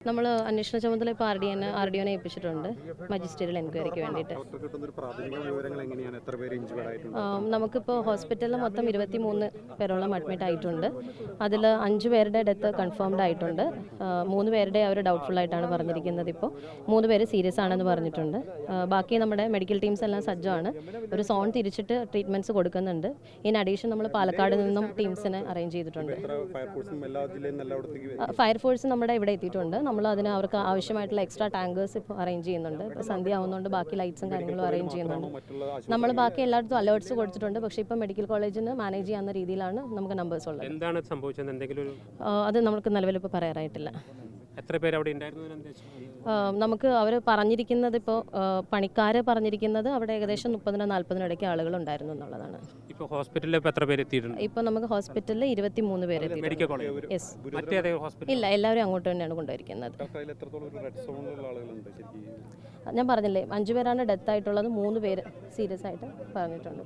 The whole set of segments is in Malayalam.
നമ്മൾ അന്വേഷണ ചുമതല ഇപ്പോൾ ആർ ഡി ഒനെ ഏൽപ്പിച്ചിട്ടുണ്ട് മജിസ്ട്രേറ്റിയൽ എൻക്വയറിക്ക് വേണ്ടിയിട്ട്. നമുക്കിപ്പോൾ ഹോസ്പിറ്റലിൽ മൊത്തം 23 പേരോളം അഡ്മിറ്റ് ആയിട്ടുണ്ട്. അതിൽ 5 പേരുടെ ഡെത്ത് കൺഫേംഡ് ആയിട്ടുണ്ട്. 3 പേരുടെ അവർ ഡൗട്ട്ഫുൾ ആയിട്ടാണ് പറഞ്ഞിരിക്കുന്നത്. ഇപ്പോൾ 3 പേര് സീരിയസ് ആണെന്ന് പറഞ്ഞിട്ടുണ്ട്. ബാക്കി നമ്മുടെ മെഡിക്കൽ ടീംസ് എല്ലാം സജ്ജമാണ്. ഒരു സോൺ തിരിച്ചിട്ട് ട്രീറ്റ്മെൻറ്റ്സ് കൊടുക്കുന്നുണ്ട്. ഇൻ അഡീഷൻ നമ്മൾ പാലക്കാട് നിന്നും ടീംസിനെ അറേഞ്ച് ചെയ്തിട്ടുണ്ട്. ഫയർഫോഴ്സ് നമ്മുടെ ഇവിടെ എത്തിയിട്ടുണ്ട്. നമ്മൾ അതിന് അവർക്ക് ആവശ്യമായിട്ടുള്ള എക്സ്ട്രാ ടാങ്കേഴ്സ് ഇപ്പോൾ അറേഞ്ച് ചെയ്യുന്നുണ്ട്. ഇപ്പോൾ സന്ധ്യ ആവുന്നതുകൊണ്ട് ബാക്കി ലൈറ്റ്സും കാര്യങ്ങളും അറേഞ്ച് ചെയ്യുന്നുണ്ട്. നമ്മൾ ബാക്കി എല്ലായിടത്തും അലേർട്ട്സ് കൊടുത്തിട്ടുണ്ട്. പക്ഷേ ഇപ്പോൾ മെഡിക്കൽ കോളേജിന് മാനേജ് ചെയ്യാവുന്ന രീതിയിലാണ് നമുക്ക് നമ്പേഴ്സ് ഉള്ളത്. എന്താണ് സംഭവിച്ചത്? എന്തെങ്കിലും അത് നമുക്ക് നിലവിൽ ഇപ്പോൾ പറയാറായിട്ടില്ല. എത്ര പേര് അവിടെ ഉണ്ടായിരുന്നു? നമുക്ക് അവർ പറഞ്ഞിരിക്കുന്നത് ഇപ്പോൾ പണിക്കാർ പറഞ്ഞിരിക്കുന്നത് അവിടെ ഏകദേശം 30-40 ഇടയ്ക്ക് ആളുകൾ ഉണ്ടായിരുന്നു എന്നുള്ളതാണ്. ഇപ്പോൾ ഹോസ്പിറ്റലിൽ എത്ര പേര് എത്തിയിട്ടുണ്ട്? ഇപ്പോൾ നമുക്ക് ഹോസ്പിറ്റലിൽ 23 പേര് എത്തിയിട്ടുണ്ട്. യെസ്, ഇല്ല, എല്ലാവരും അങ്ങോട്ട് തന്നെയാണ് കൊണ്ടുവരിക്കുന്നത്. ഞാൻ പറഞ്ഞില്ലേ 5 പേരാണ് ഡെത്ത് ആയിട്ടുള്ളത്. 3 പേര് സീരിയസ് ആയിട്ട് പറഞ്ഞിട്ടുണ്ട്.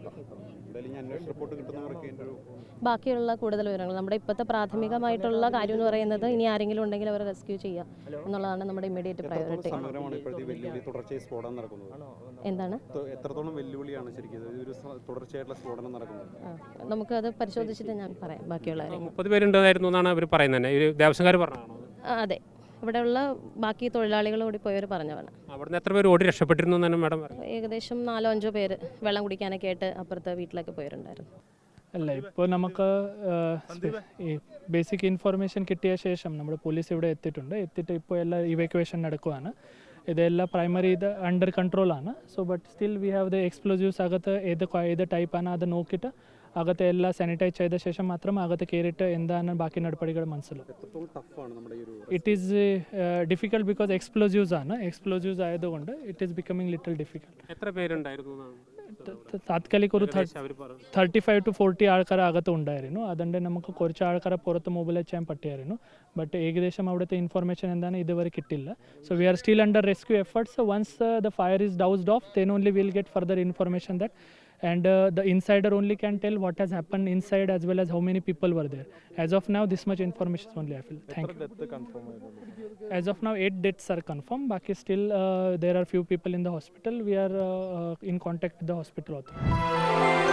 ഇപ്പോൾ ബാക്കിയുള്ള കൂടുതൽ വിവരങ്ങൾ നമ്മുടെ ഇപ്പോഴത്തെ പ്രാഥമികമായിട്ടുള്ള കാര്യം എന്ന് പറയുന്നത് ഇനി ആരെങ്കിലും ഉണ്ടെങ്കിൽ അവരെ റെസ്ക്യൂ ചെയ്യുക എന്നുള്ളതാണ് നമ്മുടെ ഇമ്മീഡിയറ്റ് പ്രയോറിറ്റി. എന്താണ് നമുക്കത് പരിശോധിച്ചിട്ട് ഞാൻ പറയാം ബാക്കിയുള്ള 30 പേരുണ്ടായിരുന്നു എന്നാണ് അവർ പറയുന്നത്. ദേവസ്വംകാർ പറഞ്ഞാണോ? അതെ, ഇവിടെയുള്ള ബാക്കി തൊഴിലാളികൾ കൂടി പോയവർ പറഞ്ഞതാണ്. അവിടുന്ന് എത്ര പേര് ഓടി രക്ഷപ്പെട്ടിരുന്നു എന്നാണ് മാഡം? ഏകദേശം 4-5 പേര് വെള്ളം കുടിക്കാനൊക്കെ ആയിട്ട് അപ്പുറത്തെ വീട്ടിലൊക്കെ പോയിട്ടുണ്ടായിരുന്നു. അല്ല, ഇപ്പോൾ നമുക്ക് ഈ ബേസിക് ഇൻഫർമേഷൻ കിട്ടിയ ശേഷം നമ്മുടെ പോലീസ് ഇവിടെ എത്തിയിട്ട് ഇപ്പോൾ എല്ലാ ഇവാക്യുവേഷൻ നടക്കുവാണ്. ഇതെല്ലാം പ്രൈമറി ഇത് അണ്ടർ കൺട്രോളാണ്. So but still we have the explosives. അകത്ത് ഏത് ടൈപ്പാണ് അത് നോക്കിയിട്ട് അകത്ത് എല്ലാം സാനിറ്റൈസ് ചെയ്ത ശേഷം മാത്രം അകത്ത് കയറിയിട്ട് എന്താണ് ബാക്കി നടപടികൾ മനസ്സിലാവും. It is difficult because explosives ആണ്. എക്സ്പ്ലോസീവ്സ് ആയതുകൊണ്ട് it is becoming little difficult. എത്ര പേരുണ്ടായിരുന്നു? താത്കാലിക ഒരു 35 to 40 ആൾക്കാർ അകത്ത് ഉണ്ടായിരുന്നു. അതുകൊണ്ട് നമുക്ക് കുറച്ച് ആൾക്കാരെ പുറത്ത് മൊബിലൈസ് ചെയ്യാൻ പറ്റിയായിരുന്നു. ബട്ട് ഏകദേശം അവിടുത്തെ ഇൻഫർമേഷൻ എന്താണ് ഇതുവരെ കിട്ടില്ല. So we are still under rescue efforts. Once the fire is doused off, then only we will get further information that, and the insider only can tell what has happened inside as well as how many people were there. As of now, this much information is only I feel. Thank you. As of now, 8 deaths are confirmed. Baki still there are few people in the hospital. We are in contact with the hospital authority.